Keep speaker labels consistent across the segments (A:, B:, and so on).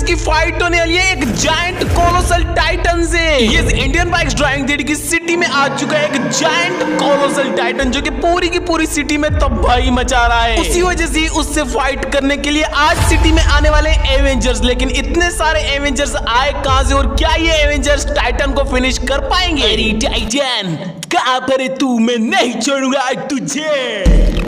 A: Avengers की fight होने वाली है एक जायंट कोलोसल टाइटन से। ये इंडियन बाइक्स ड्राइंग डेड की सिटी में आ चुका है एक जायंट कोलोसल टाइटन जो कि पूरी की पूरी सिटी में तबाही मचा रहा है। उसी वजह से उससे फाइट करने के लिए आज सिटी में आने वाले एवेंजर्स, लेकिन इतने सारे एवेंजर्स आए कहां से और क्या ये एवेंजर्स टाइटन को फिनिश कर पाएंगे? टाइटन कहां पर है तू? मैं नहीं छोड़ूंगा तुझे।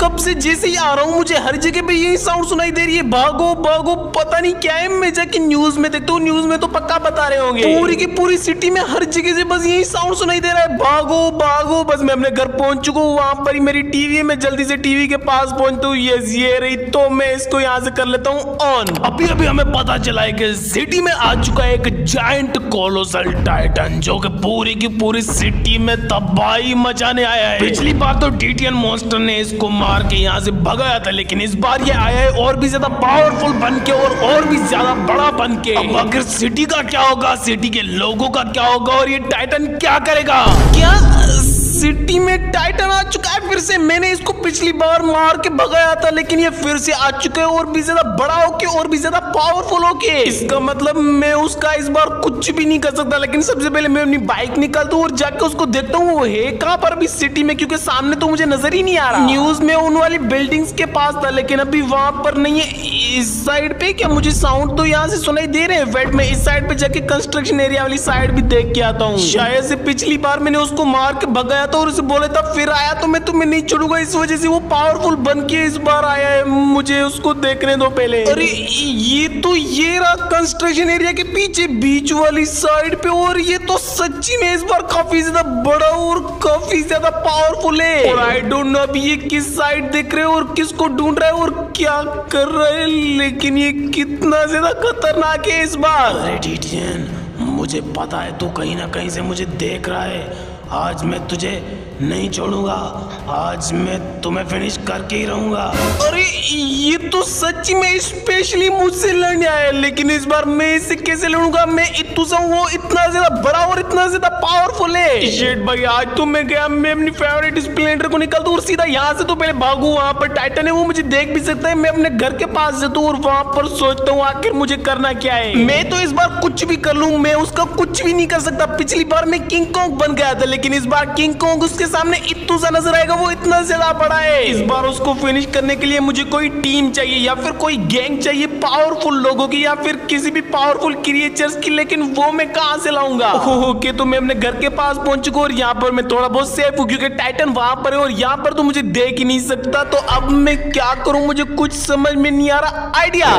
A: कब से जैसे ही आ रहा हूँ मुझे हर जगह पे यही साउंड सुनाई दे रही है, भागो भागो। पता नहीं क्या है, मैं जाके न्यूज में देखता हूँ, न्यूज में तो पक्का बता रहे होंगे। पूरी की पूरी सिटी में हर जगह से बस यही साउंड सुनाई दे रहा है, भागो भागो। बस मैं अपने घर पहुंच चुका हूँ, वहां पर ही मेरी टीवी है, मैं जल्दी से टीवी के पास पहुंचता हूँ। ये रही, तो मैं इसको यहाँ से कर लेता हूँ ऑन। अभी अभी हमें पता चला है कि सिटी में आ चुका है एक जायंट कोलोसल टाइटन जो कि पूरी की पूरी सिटी में तबाही मचाने आया है। पिछली बार तो डीटीएन मॉन्स्टर ने इसको मार के यहाँ से भगाया था, लेकिन इस बार ये आया है और भी ज्यादा पावरफुल बन के और भी ज्यादा बड़ा बन के। अब आखिर सिटी का क्या होगा, सिटी के लोगों का क्या होगा और ये टाइटन क्या करेगा? क्या सिटी में टाइटन आ चुका है फिर से? मैंने इसको पिछली बार मार के भगाया था, लेकिन ये फिर से आ चुका है और भी ज्यादा बड़ा होके और भी ज्यादा पावरफुल होके। इसका मतलब मैं उसका इस बार कुछ भी नहीं कर सकता। लेकिन सबसे पहले मैं अपनी बाइक निकालता हूँ और जाके उसको देखता हूँ वो है कहाँ पर भी सिटी में, क्योंकि सामने तो मुझे नजर ही नहीं आ रहा। न्यूज में उन वाली बिल्डिंग्स के पास था, लेकिन अभी वहां पर नहीं है। इस साइड पे क्या? मुझे साउंड तो यहाँ से सुनाई दे रहे हैं। वेट, मैं इस साइड पे जाके कंस्ट्रक्शन एरिया वाली साइड भी देख के आता हूँ। शायद से पिछली बार मैंने उसको मार के भगाया था और उसे बोला था फिर आया तो मैं तुम्हें नहीं छोड़ूंगा, इस वजह से वो पावरफुल बन के इस बार आया है। मुझे उसको देखने दो पहले। अरे ये रहा कंस्ट्रक्शन एरिया के पीछे बीच वाली साइड पे, और ये तो सच्ची में इस बार काफी ज्यादा बड़ा और काफी ज्यादा पावरफुल है। और आई डोंट नो अभी ये किस साइड देख रहे हो और किसको ढूंढ रहा है और क्या कर रहा है, लेकिन ये कितना ज्यादा खतरनाक है इस बार। अरे डीटीएन, मुझे पता है तू कहीं ना कहीं से मुझे देख रहा है। आज मैं तुझे नहीं छोड़ूंगा, आज मैं तुम्हें फिनिश करके ही रहूंगा। अरे ये तो सच्ची में स्पेशली मुझसे लड़ने आया है, लेकिन इस बार मैं इससे कैसे लड़ूंगा? मैं इतुसा हूँ, वो इतना ज्यादा बड़ा और इतना ज्यादा पावरफुल है। शेट भाई, आज तो मैं गया, मैं अपनी फेवरेट स्प्लेंडर को निकाल दूं और सीधा यहाँ से तो पहले भागू। वहां पर टाइटन है, वो मुझे देख भी सकता है। मैं अपने घर के पास जाता हूँ और वहां पर सोचता हूँ आखिर मुझे करना क्या है। मैं तो इस बार कुछ भी कर लूं, मैं उसका कुछ भी नहीं कर सकता। पिछली बार मैं किंग कॉन्ग बन गया था, लेकिन इस बार किंग कॉन्ग उसके सामने इतना सा नजर आएगा, वो इतना ज्यादा बड़ा है। इस बार उसको फिनिश करने के लिए मुझे कोई टीम चाहिए या फिर कोई गैंग चाहिए पावरफुल लोगों की या फिर किसी भी पावरफुल क्रिएचर्स की, लेकिन वो मैं कहां से लाऊंगा? ओके, तो मैं अपने घर के पास पहुंच चुका और यहाँ पर मैं थोड़ा बहुत सेफ हूँ क्योंकि टाइटन वहां पर है और यहाँ पर तो मुझे देख ही नहीं सकता। तो अब मैं क्या करूं, मुझे कुछ समझ में नहीं आ रहा। आइडिया,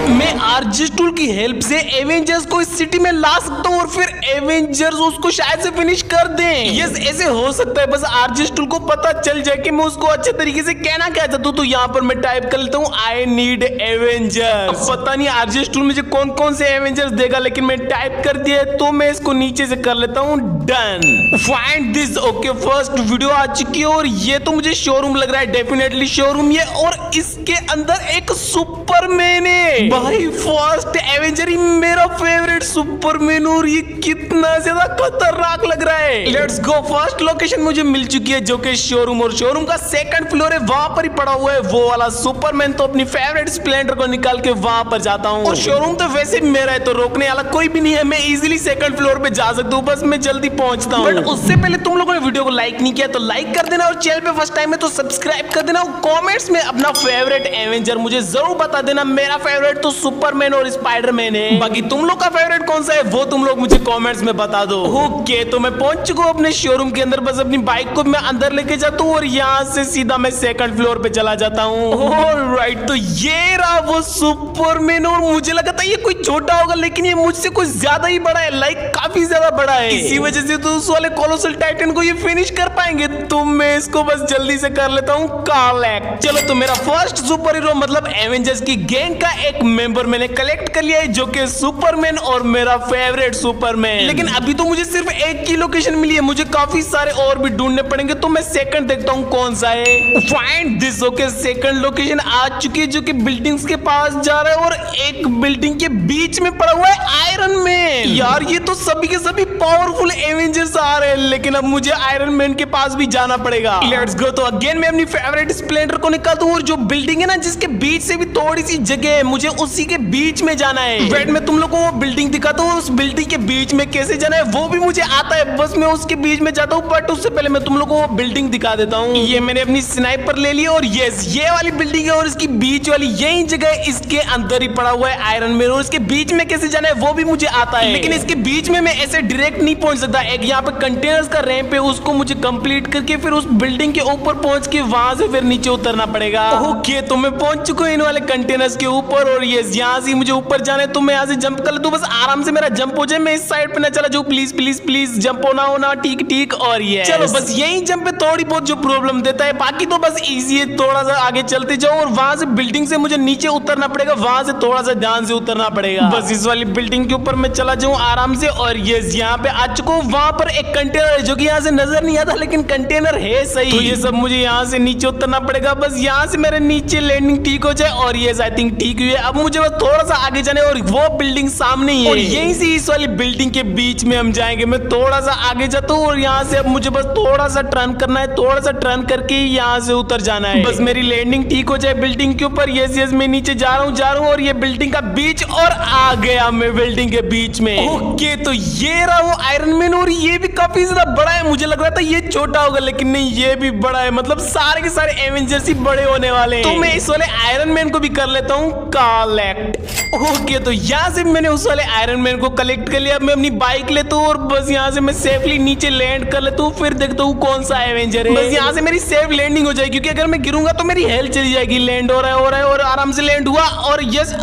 A: मैं आरजी टूल की हेल्प से एवेंजर्स को इस सिटी में ला सकता हूँ और फिर एवेंजर्स उसको शायद से फिनिश कर दें। यस, ऐसे हो सकता है, बस आरजी टूल को पता चल जाए कि मैं उसको अच्छे तरीके से कहना क्या चाहता हूँ। तो यहाँ पर मैं टाइप कर लेता हूँ आई नीड एवेंजर्स। पता नहीं आरजी टूल मुझे कौन कौन से एवेंजर्स देगा, लेकिन मैं टाइप कर दिया है तो मैं इसको नीचे से कर लेता हूँ done. Find this. Okay, first video आ चुकी है और ये तो मुझे शोरूम लग रहा है, डेफिनेटली शोरूम ये, और इसके अंदर एक सुपरमैन है। भाई फर्स्ट एवेंजर ही मेरा फेवरेट सुपरमैन, और ये कितना ज्यादा खतरनाक लग रहा है। Let's go. फर्स्ट लोकेशन मुझे मिल चुकी है जो कि शोरूम, और शोरूम का सेकंड फ्लोर है, वहां पर ही पड़ा हुआ है वो वाला सुपरमैन। तो अपनी फेवरेट स्प्लेंडर को निकाल के वहां पर जाता हूँ। और शोरूम तो वैसे भी मेरा है, तो रोकने वाला कोई भी नहीं है, मैं इजीली सेकंड फ्लोर पे जा सकता हूँ, बस मैं जल्दी पहुंचता हूँ। बट उससे पहले तुम लोगों ने वीडियो को लाइक नहीं किया तो लाइक कर देना, और चैनल पे फर्स्ट टाइम है तो सब्सक्राइब कर देना, और कमेंट्स में अपना फेवरेट एवेंजर मुझे जरूर बता देना। मेरा फेवरेट तो सुपरमैन और स्पाइडरमैन है, बाकी तुम लोग का फेवरेट कौन सा है वो तुम लोग मुझे कमेंट्स में बता दो। ओके, तो मैं पहुंच चुका हूँ अपने शोरूम के अंदर, बस अपनी बाइक को मैं अंदर लेके जाता हूँ और यहाँ से सीधा मैं सेकंड फ्लोर पे चला जाता हूँ। ऑलराइट, तो ये रहा वो सुपरमैन, और मुझे लगा था ये कोई छोटा होगा, लेकिन ये मुझसे कुछ ज्यादा ही बड़ा है, लाइक काफी ज्यादा बड़ा है। इसी वजह से तो उस वाले कोलोसल टाइटन को ये फिनिश कर पाएंगे, तो मैं इसको बस जल्दी से कर लेता हूँ कलेक्ट। चलो, तो मेरा फर्स्ट सुपर हीरो मतलब एवेंजर्स की गैंग का एक मेंबर मैंने कलेक्ट कर लिया है, जो कि सुपरमैन और मेरा फेवरेट सुपरमैन। लेकिन अभी तो मुझे सिर्फ एक की लोकेशन मिली है, मुझे काफी सारे और भी ढूंढने पड़ेंगे, तो मैं सेकंड देखता हूँ कौन सा है। Find this. Okay, second location आ चुकी है जो कि बिल्डिंग्स के पास जा रहा है और एक बिल्डिंग के बीच में पड़ा हुआ है आयरन मैन। यार ये तो सभी के सभी पावरफुल एवेंजर्स आ रहे हैं, लेकिन अब मुझे आयरन मैन के पास भी जाना पड़ेगा। Let's go. तो अगेन मैं अपनी फेवरेट स्प्लेंडर को निकाल दूं और जो बिल्डिंग है ना जिसके बीच से भी थोड़ी सी जगह है, मुझे उसी के बीच में जाना है। वेट, मैं तुम लोग को वो बिल्डिंग दिखाता हूँ, उस बिल्डिंग के बीच में कैसे जाना है वो भी मुझे आता है, बस मैं उसके बीच में जाता हूँ। बट उससे पहले मैं तुम लोग को वो बिल्डिंग दिखा देता हूँ। ये मैंने अपनी स्नाइपर ले ली और यस ये वाली बिल्डिंग है और इसकी बीच वाली यही जगह इसके अंदर ही पड़ा हुआ है आयरन मैन और इसके बीच में कैसे जाना है वो भी मुझे आता है, लेकिन इसके बीच में मैं ऐसे डायरेक्ट नहीं पहुंच सकता। एक यहाँ पे कंटेनर्स का रैंप है, उसको मुझे कंप्लीट करके फिर उस बिल्डिंग के ऊपर पहुंच के वहां से फिर नीचे उतरना पड़ेगा। ओके, तो मैं पहुंच चुका हूँ इन वाले कंटेनर्स के ऊपर और ये यहाँ से मुझे ऊपर जाना है, तो मैं यहाँ से जंप कर लेता हूँ। बस आराम से मेरा जंप हो जाए, मैं इस साइड पे ना चला जाऊँ। प्लीज प्लीज प्लीज जंप होना होना। ठीक ठीक। और ये चलो बस यही जंप पे थोड़ी बहुत जो प्रॉब्लम देता है, बाकी तो बस इजी है। थोड़ा सा आगे चलते जाओ और वहां से बिल्डिंग से मुझे नीचे उतरना पड़ेगा, वहां से थोड़ा सा ध्यान से उतरना पड़ेगा। बस इस वाली बिल्डिंग के ऊपर मैं चला जाऊं आराम से और ये यहाँ पे आ चुका हूँ। वहां पर एक कंटेनर है जो कि यहाँ से नजर नहीं आता, लेकिन कंटेनर है सही। तो ये सब मुझे यहाँ से नीचे उतरना पड़ेगा, बस यहाँ से मेरे नीचे लैंडिंग ठीक हो जाए और ये आई थिंक ठीक हुई है। अब मुझे बस थोड़ा सा आगे जाने और वो बिल्डिंग सामने ही है और यहीं से इस वाली बिल्डिंग के बीच में हम जाएंगे। मैं थोड़ा सा आगे जाता हूँ और यहाँ से अब मुझे बस थोड़ा सा टर्न करना है, थोड़ा सा टर्न करके यहाँ से उतर जाना है। बस मेरी लैंडिंग ठीक हो जाए बिल्डिंग के ऊपर। यस यस मैं नीचे जा रहा हूँ और ये बिल्डिंग का बीच और आ गया मैं बिल्डिंग के बीच में। ओके, तो ये रहा वो आयरन मैन और ये भी काफी ज्यादा बड़ा है। मुझे लग रहा था ये छोटा होगा, लेकिन नहीं ये भी बड़ा है। मतलब सारे के सारे एवेंजर्स ही बड़े होने वाले हैं। तो मैं इस वाले आयरन मैन को भी कर लेता हूँ कलेक्ट। ओके, तो यहाँ से मैंने उस वाले आयरन मैन को कलेक्ट कर लिया। मैं अपनी बाइक लेता हूँ और बस यहाँ से मैं सेफली नीचे लैंड कर लेता हूँ, फिर देखता हूँ कौन सा एवेंजर है। बस यहाँ से मेरी सेफ लैंडिंग हो जाएगी, क्योंकि अगर मैं गिरूंगा तो मेरी हेल्थ चली जाएगी। लैंड हो रहा है और आराम से लैंड हुआ और यस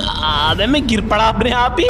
A: मैं गिर पड़ा अपने आप ही।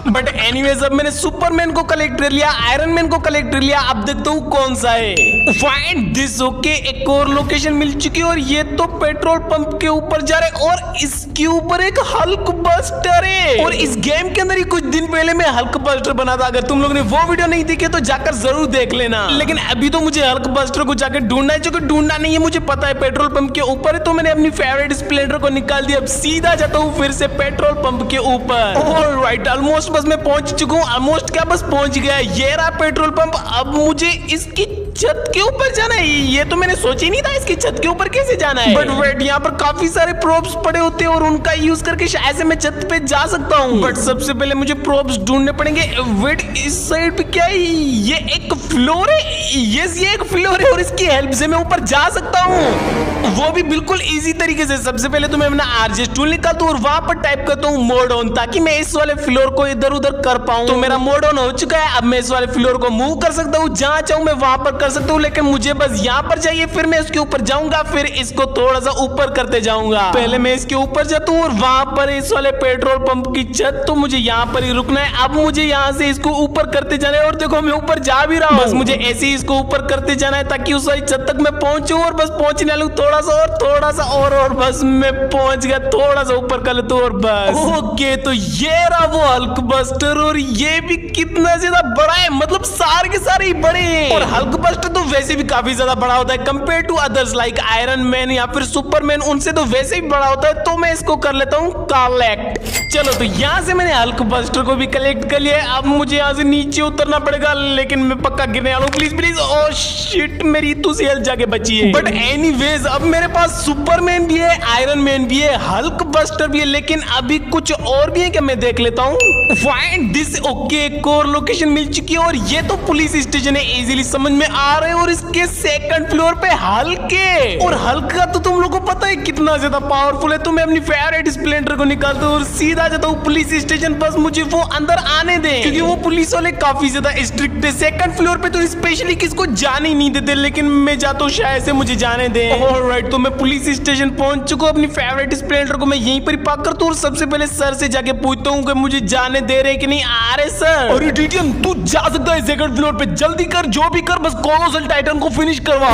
A: बट एनीवेज अब मैंने सुपरमैन को कलेक्ट कर लिया, आयरन मैन को कलेक्ट कर लिया। अब देखता हूँ कौन सा है। Find this. ओके, एक और लोकेशन मिल चुकी है और ये तो पेट्रोल पंप के ऊपर जा रहे हैं और इसके ऊपर एक हल्क बस्टर है। और इस गेम के अंदर ही कुछ दिन पहले मैं हल्क बस्टर बना था। अगर तुम लोग ने वो वीडियो नहीं देखी तो जाकर जरूर देख लेना। लेकिन अभी तो मुझे हल्क बस्टर को जाकर ढूंढना है, जो कि ढूंढना नहीं है मुझे पता है, पेट्रोल पंप के ऊपर है। तो मैंने अपनी फेवरेट स्प्लेंडर को निकाल दिया। अब सीधा जाता हूँ फिर से पेट्रोल पंप के ऊपर। ऑलराइट, ऑलमोस्ट बस मैं पहुंच चुका हूँ। ऑलमोस्ट क्या, बस पहुंच गया। ये रहा पेट्रोल पंप। अब मुझे इसकी छत के ऊपर जाना है। ये तो मैंने सोचा ही नहीं था इसकी छत के ऊपर कैसे जाना है। बट वेट, यहाँ पर काफी सारे प्रोप्स पड़े होते हैं और उनका यूज करके शायद से मैं छत पे जा सकता हूँ। बट सबसे पहले मुझे प्रोप्स ढूंढने पड़ेंगे। वेट, इस साइड पे क्या है? ये एक फ्लोर है। यस, ये एक फ्लोर है और इसकी हेल्प से मैं ऊपर जा सकता हूँ, वो भी बिल्कुल इजी तरीके से। सबसे पहले तो मैं अपना आरजे टूल निकालता हूँ और वहां पर टाइप करता हूँ मोड ऑन, ताकि मैं इस वाले फ्लोर को इधर उधर कर पाऊँ। तो मेरा मोड ऑन हो चुका है। अब मैं इस वाले फ्लोर को मूव कर सकता हूँ, जहां चाहूँ मैं वहां पर कर सकता हूँ, लेकिन मुझे बस यहाँ पर चाहिए। फिर मैं इसके ऊपर जाऊंगा, फिर इसको थोड़ा सा ऊपर करते जाऊंगा। पहले मैं इसके ऊपर जाता हूँ और वहां पर इस वाले पेट्रोल पंप की छत, तो मुझे यहाँ पर ही रुकना है। अब मुझे यहाँ से इसको ऊपर करते जाना है और देखो मैं ऊपर जा भी रहा हूँ। बस मुझे ऐसे ही इसको ऊपर करते जाना है ताकि उस वाली छत तक मैं पहुंचूं और बस पहुंचने वाला हूँ। थोड़ा सा और बस मैं पहुंच गया। थोड़ा सा ऊपर कर लेता हूँ और बस। ओके, तो ये रहा वो हल्क बस्टर और ये भी कितना ज्यादा बड़ा है। मतलब सारे के सारे ही बड़े हैं। और हल्क बस्टर तो वैसे भी काफी ज्यादा बड़ा होता है compare to others like Iron Man या फिर सुपरमैन, उनसे तो वैसे भी बड़ा होता है। तो मैं इसको कर लेता हूँ कलेक्ट। चलो, तो यहाँ से मैंने हल्क बस्टर को भी कलेक्ट कर लिया है। अब मुझे यहाँ से नीचे उतरना पड़ेगा, लेकिन मैं पक्का गिरने वाला हूँ। Please please. ओह शिट, मेरी तो हेल्थ जाके बची है। बट एनीवेज अब मेरे पास सुपरमैन भी है, आयरन मैन भी है, हल्क बस्टर भी है, लेकिन अभी कुछ और भी है क्या मैं देख लेता हूँ। Find this. ओके, एक और लोकेशन मिल चुकी है और ये तो पुलिस स्टेशन है, इजीली समझ में आ रहे हैं। और इसके सेकंड फ्लोर पे हल्क है और हल्क का तो तुम लोगों को पता है कितना ज्यादा पावरफुल है। तो मैं अपनी फेवरेट स्प्लेंडर को निकालता हूँ और सीधा जाता हूँ पुलिस स्टेशन। बस मुझे वो अंदर आने दे, क्योंकि वो पुलिस वाले काफी ज्यादा स्ट्रिक्ट है। सेकंड फ्लोर पे तो स्पेशली किसको जाने ही नहीं देते, लेकिन मैं जाता हूँ शायद से मुझे जाने दे। ऑलराइट, तो मैं पुलिस स्टेशन पहुंच चुका हूँ। अपनी फेवरेट स्प्लेंडर को मैं यहीं पर पार्क करता हूँ और सबसे पहले सर से जाके पूछता हूँ कि मुझे जाने दे रहे कि नहीं। आ रहे सर। अरे टीटीएम, तू जा सकता है सेकंड फ्लोर पे, जल्दी कर, जो भी कर, बस कोलोसल टाइटन को फिनिश करवा।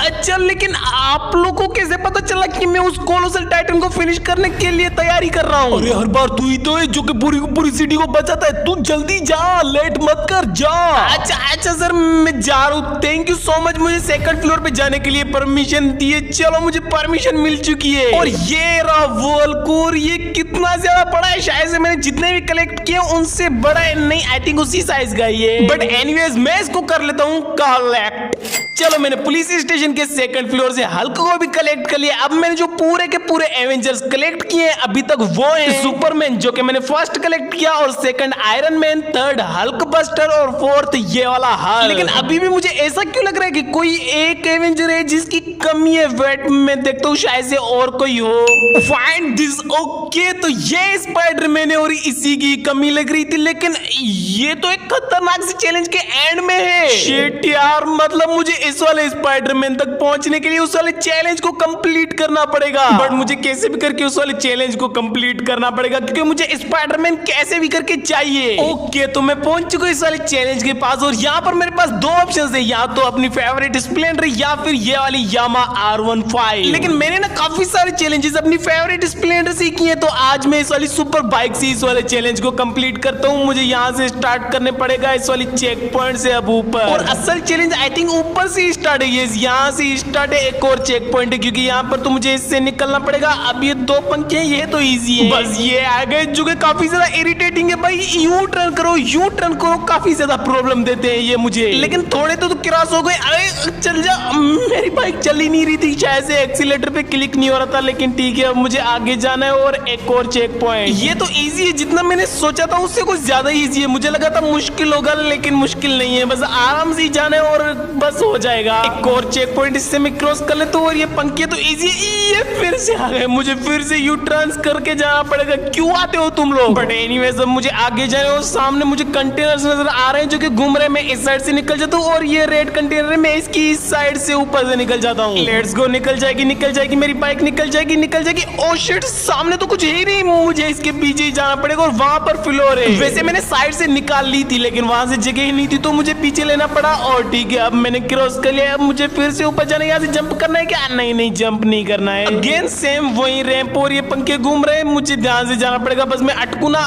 A: अच्छा, लेकिन आप लोग को कैसे पता चला कि मैं उस कोलोसल टाइटन को फिनिश करने के लिए तैयारी कर रहा हूँ? अरे हर बार तू ही तो है जो कि पूरी पूरी सिटी को बचाता है। तू जल्दी जा, लेट मत कर, जा। अच्छा सर, मैं जा रहा हूँ। थैंक यू सो मच, मुझे सेकंड फ्लोर पे जाने के लिए परमिशन दिए। चलो, मुझे परमिशन मिल चुकी है। और ये रहा वर्लकोर। ये कितना ज्यादा बड़ा है, शायद से मैंने जितने भी कलेक्ट किए उनसे बड़ा है। नहीं, आई थिंक उसी साइज का ये, बट एनीवेज मैं इसको कर लेता हूँ कलेक्ट। चलो, मैंने पुलिस स्टेशन के सेकंड फ्लोर से हल्क को भी कलेक्ट कर लिया। अब मैंने जो पूरे के पूरे एवेंजर्स कलेक्ट किए हैं अभी तक वो है सुपरमैन, जो कि मैंने फर्स्ट कलेक्ट किया, और second iron man, third Hulk buster, और फोर्थ ये वाला हल्क। लेकिन अभी भी मुझे ऐसा क्यों लग रहा है कि कोई एक एवेंजर है जिसकी कमी है। वेट में देखता हूँ, शायद से और कोई हो। Find this. ओके, तो ये स्पाइडरमैन है और इसी की कमी लग रही थी, लेकिन ये तो एक खतरनाक सी चैलेंज के एंड में है। शिट यार, मतलब मुझे इस वाले स्पाइडरमैन तक पहुंचने के लिए उस वाले चैलेंज को कंप्लीट करना पड़ेगा। बट मुझे कैसे भी करके उस वाले चैलेंज को कंप्लीट करना पड़ेगा, क्योंकि मुझे स्पाइडरमैन कैसे भी करके चाहिए। ओके, तो मैं पहुंच चुका हूं इस वाले चैलेंज के पास, और यहाँ पर मेरे पास दो ऑप्शन है, या तो अपनी फेवरेट स्प्लेंडर या फिर ये वाली यामा R15। लेकिन मैंने ना काफी सारे चैलेंजेस अपनी फेवरेट स्प्लेंडर से किए, तो आज मैं इस वाली सुपर बाइक से इस वाले चैलेंज को कंप्लीट करता हूँ। मुझे यहाँ से स्टार्ट करने पड़ेगा, इस वाली चेक पॉइंट से अब ऊपर, और असल चैलेंज आई थिंक ऊपर से स्टार्ट है। ये यहाँ से स्टार्ट है, एक और चेक पॉइंट है, क्योंकि यहाँ पर तो मुझे इससे निकलना पड़ेगा। अब ये दो पंखे हैं, ये तो इजी है। बस ये आ गए जो कि काफी ज्यादा इरिटेटिंग है। भाई यू टर्न करो, यू टर्न करो, काफी ज्यादा प्रॉब्लम देते हैं ये मुझे। लेकिन थोड़े तो क्रॉस हो गए। अरे चल जा, मेरी बाइक चल ही नहीं रही थी, शायद से एक्सीलेटर पे क्लिक नहीं हो रहा था। लेकिन ठीक है, अब मुझे आगे जाना है, और एक और चेक पॉइंट। ये तो इजी है, जितना मैंने सोचा था उससे कुछ ज्यादा इजी है। मुझे लगा था मुश्किल होगा, लेकिन मुश्किल नहीं है, बस आराम से जाना है और बस हो जाएगा। एक और चेक पॉइंट इससे मैं क्रॉस कर लेता हूँ, और ये पंखे तो इजी है। ये फिर से आ गए, मुझे फिर से यू टर्न करके जाना पड़ेगा। क्यों आते हो तुम लोग? बट एनीवेज अब मुझे आगे जाना है, और सामने मुझे कंटेनर्स नजर आ रहे हैं जो कि घूम रहे हैं। मैं इस साइड से निकल जाता हूँ, और ये रेड कंटेनर है, मैं इसकी इस साइड से ऊपर से निकल जाता हूँ। लेट्स गो, निकल जाएगी मेरी बाइक, निकल जाएगी। ओ शिट, सामने तो कुछ ही नहीं, मुझे इसके पीछे ही जाना पड़ेगा, और वहां पर फ्लोर है। वैसे मैंने साइड से निकाल ली थी, लेकिन वहां से जगह ही नहीं थी, तो मुझे पीछे लेना पड़ा। और ठीक है, अब मैंने क्रॉस कर लिया। अब मुझे फिर से ऊपर जाना है, यहाँ से जंप करना है क्या? नहीं, जंप नहीं करना है। अगेन सेम वही रैंप, और ये पंखे घूम रहे हैं, मुझे ध्यान से जाना पड़ेगा। बस मैं अटकू ना,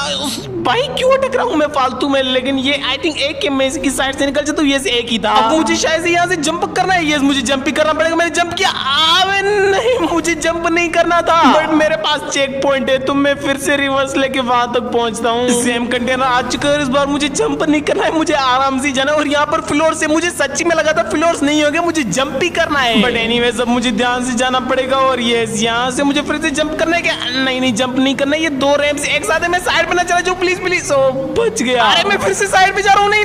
A: भाई क्यों अटक रहा हूँ मैं फालतू में। लेकिन ये आई थिंक एक है, मैं इसकी साइड से निकल जाता हूँ। ये एक ही था। अब मुझे शायद से यहाँ से जंप करना है। ये मुझे जंप ही करना पड़ेगा। मैंने जंप किया, नहीं, मुझे जंप नहीं करना था, बट मेरे पास चेक पॉइंट है, तो मैं फिर से रिवर्स लेके वहां तक पहुंचता हूँ। सेम कंटेनर आ चुका है, इस बार मुझे जंप नहीं करना है, मुझे आराम से जाना है। और यहाँ पर फ्लोर से मुझे सच्ची में लगा था फ्लोर्स नहीं होंगे, मुझे जंप ही करना है। बट एनीवेज अब मुझे ध्यान से जाना पड़ेगा। और ये यहाँ से मुझे फिर से जंप करना है क्या? नहीं, जंप नहीं करना है। ये दो रैंप्स एक साथ है, मैं साइड पे ना चला जाऊँ प्लीज। ओ बच गया। अरे मैं फिर से साइड पे जा रहा हूँ। नहीं,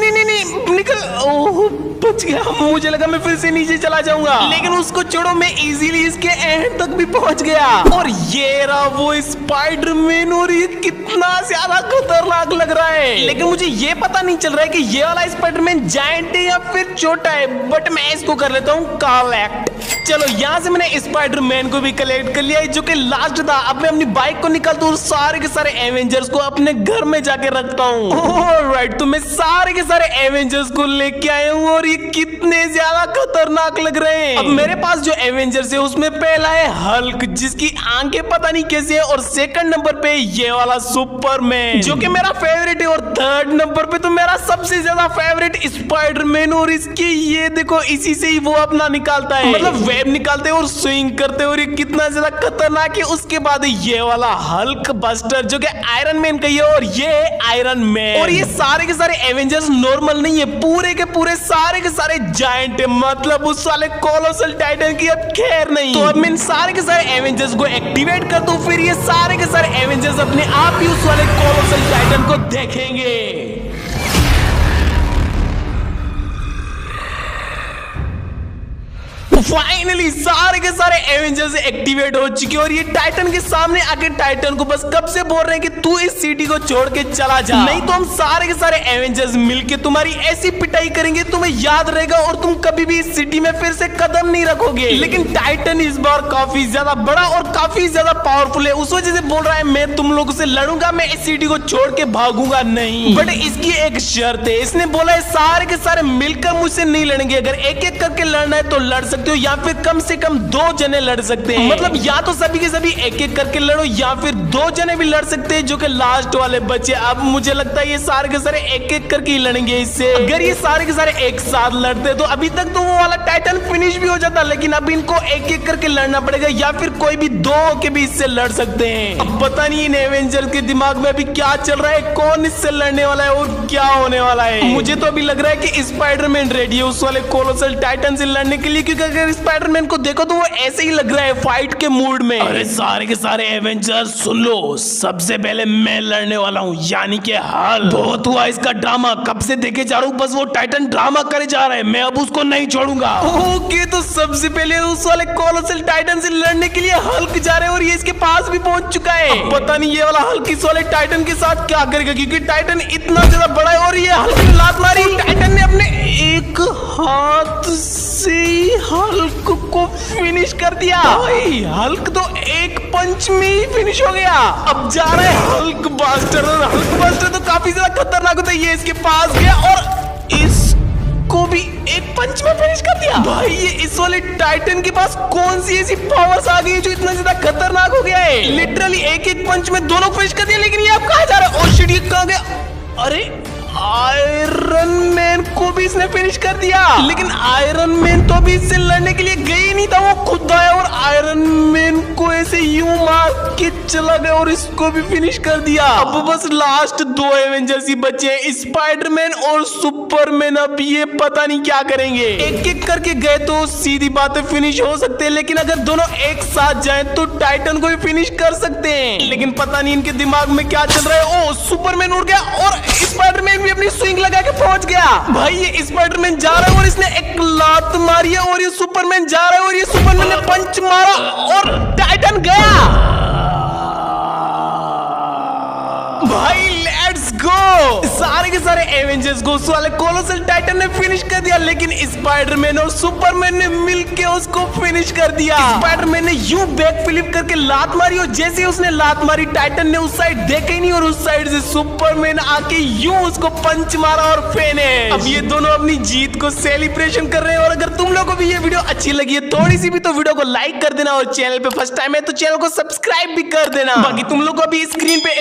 A: निकल। ओह बच गया। मुझे लगा मैं फिर से नीचे चला जाऊंगा, लेकिन उसको छोड़ो, मैं इजीली इसके एंड तक भी पहुंच गया। और ये रहा वो स्पाइडरमैन, और ये कितना ज्यादा खतरनाक लग रहा है। लेकिन मुझे ये पता नहीं चल रहा है कि ये वाला स्पाइडरमैन जायंट है या फिर छोटा है, बट मैं इसको कर लेता हूँ कलेक्ट। चलो, यहाँ से मैंने स्पाइडरमैन को भी कलेक्ट कर लिया, जो कि लास्ट था। अब मैं अपनी बाइक को निकालता हूँ, सारे के सारे एवेंजर्स को अपने घर में जाके रखता हूँ। ऑलराइट, तो मैं सारे के सारे एवेंजर्स को लेके आया हूँ, और ये कितने ज्यादा खतरनाक लग रहे हैं। अब मेरे पास जो एवेंजर्स है उसमें पहला है हल्क, जिसकी आंखें पता नहीं कैसी है, और सेकंड नंबर पे ये वाला सुपरमैन, जो कि मेरा फेवरेट है, और थर्ड नंबर पे तो मेरा सबसे ज्यादा फेवरेट स्पाइडरमैन। और इसकी ये देखो, इसी से ही वो अपना निकालता है, मतलब वेब निकालते हैं और स्विंग करते हैं, और ये कितना ज्यादा खतरनाक है। उसके बाद ये वाला हल्क बस्टर, जो कि आयरन मैन का है, और ये आयरन मैन। और ये सारे के सारे एवेंजर्स नॉर्मल नहीं है, पूरे के पूरे सारे के सारे जायंट है, मतलब उस वाले कोलोसल टाइटन की अब खैर नहीं। तो अब मैं सारे के सारे एवेंजर्स को एक्टिवेट कर दूं, फिर ये सारे के सारे एवेंजर्स अपने आप ही उस वाले कोलोसल टाइटन को देखेंगे। फाइनली सारे के सारे एवेंजर्स एक्टिवेट हो चुके हैं और ये टाइटन के सामने आके टाइटन को बस कब से बोल रहे हैं कि तू इस सिटी को छोड़ के चला जा, नहीं तो हम सारे के सारे एवेंजर्स मिलके तुम्हारी ऐसी पिटाई करेंगे तुम्हें याद रहेगा और तुम कभी भी इस सिटी में फिर से कदम नहीं रखोगे। लेकिन टाइटन इस बार काफी ज्यादा बड़ा और काफी ज्यादा पावरफुल है, उस वजह से बोल रहा है मैं तुम लोगों से लड़ूंगा, मैं इस सिटी को छोड़ के भागूंगा नहीं। बट इसकी एक शर्त है, इसने बोला है सारे के सारे मिलकर मुझसे नहीं लड़ेंगे, अगर एक एक करके लड़ना है तो लड़ सकते हो या फिर कम से कम 2 जने लड़ सकते हैं। मतलब या तो सभी के सभी एक एक करके लड़ो या फिर 2 जने भी लड़ सकते हैं जो कि लास्ट वाले बचे। अब मुझे लगता है ये सारे के सारे एक एक करके ही लड़ेंगे इससे। अगर ये सारे के सारे एक साथ लड़ते तो अभी तक तो वो वाला टाइटन फिनिश भी हो जाता, लेकिन अब इनको एक एक करके लड़ना पड़ेगा या फिर कोई भी 2 के भी इससे लड़ सकते हैं। अब पता नहीं इन एवेंजर्स के दिमाग में अभी क्या चल रहा है, कौन इससे लड़ने वाला है और क्या होने वाला है। मुझे तो अभी लग रहा है कि स्पाइडरमैन रेडी है उस वाले कोलोसल टाइटन से लड़ने के लिए, क्योंकि अगर स्पाइडरमैन को देखो तो वो ऐसे ही लग रहा है फाइट के मूड में। अरे सारे के सारे एवेंजर्स सुन लो, सबसे पहले मैं लड़ने वाला हूँ, यानी कि हल्क। बहुत हुआ इसका ड्रामा, कब से देखे जा रहा हूँ, बस वो टाइटन ड्रामा करे जा रहा है, मैं अब उसको नहीं छोड़ूंगा। ओके तो सबसे पहले उस वाले कोलोसल टाइटन से लड़ने के लिए हल्क जा रहे हैं और ये इसके पास भी पहुंच चुका है। पता नहीं ये वाला हल्क इस वाले टाइटन के साथ क्या करेगा, क्योंकि टाइटन इतना ज्यादा बड़ा है और ये हल्क ने लात मारी। टाइटन ने अपने एक हाथ से हल्क को फिनिश कर दिया। भाई हल्क तो एक पंच में ही फिनिश हो गया। अब जा रहा है हल्क बास्टर, और हल्क बास्टर तो काफी ज्यादा खतरनाक होता है। ये इसके पास गया और इसको भी एक पंच में फिनिश कर दिया। भाई ये इस वाले टाइटन के पास कौन सी ऐसी पावर्स आ गई है जो इतना ज्यादा खतरनाक हो गया है। लिटरली एक एक पंच में दोनों फिनिश कर दिया। लेकिन ये अब कहाँ जा रहा है? ओ शिट, ये कहाँ गया? अरे आयरन मैन को भी इसने फिनिश कर दिया। लेकिन आयरन मैन तो अभी इससे लड़ने के लिए गए ही नहीं था, वो खुद आया और आयरन मैन को ऐसे यूं मार के चला गया और इसको भी फिनिश कर दिया। अब बस लास्ट 2 एवेंजर्स ही बचे हैं, स्पाइडरमैन और सुपरमैन। अब ये पता नहीं क्या करेंगे। एक एक करके गए तो सीधी बात है फिनिश हो सकते हैं, लेकिन अगर दोनों एक साथ जाएं तो टाइटन को भी फिनिश कर सकते हैं। लेकिन पता नहीं इनके दिमाग में क्या चल रहा है। ओ सुपरमैन उड़ गया और स्पाइडरमैन भी अपनी स्विंग लगा के पहुंच गया। भाई ये स्पाइडरमैन जा रहा है और इसने एक लात मारी है और ये सुपरमैन जा रहा है और ये सुपरमैन ने पंच मारा और टाइटन गया। भाई लेट्स गो। सारे के सारे एवेंजर्स को उस वाले कोलोसल टाइटन ने फिनिश कर दिया, लेकिन स्पाइडरमैन और सुपरमैन ने मिलके उसको फिनिश कर दिया। स्पाइडरमैन ने यूं बैक फ्लिप करके लात मारी और जैसे उसने लात मारी टाइटन ने उस साइड देखा ही नहीं और उस साइड से सुपरमैन आके यूं उसको पंच मारा और फिनिश। अब ये दोनों अपनी जीत को सेलिब्रेशन कर रहे हैं। और अगर तुम लोगों को भी ये वीडियो अच्छी लगी है थोड़ी सी भी तो वीडियो को लाइक कर देना और चैनल पे फर्स्ट टाइम है तो चैनल को सब्सक्राइब भी कर देना। बाकी तुम लोग को अभी स्क्रीन पे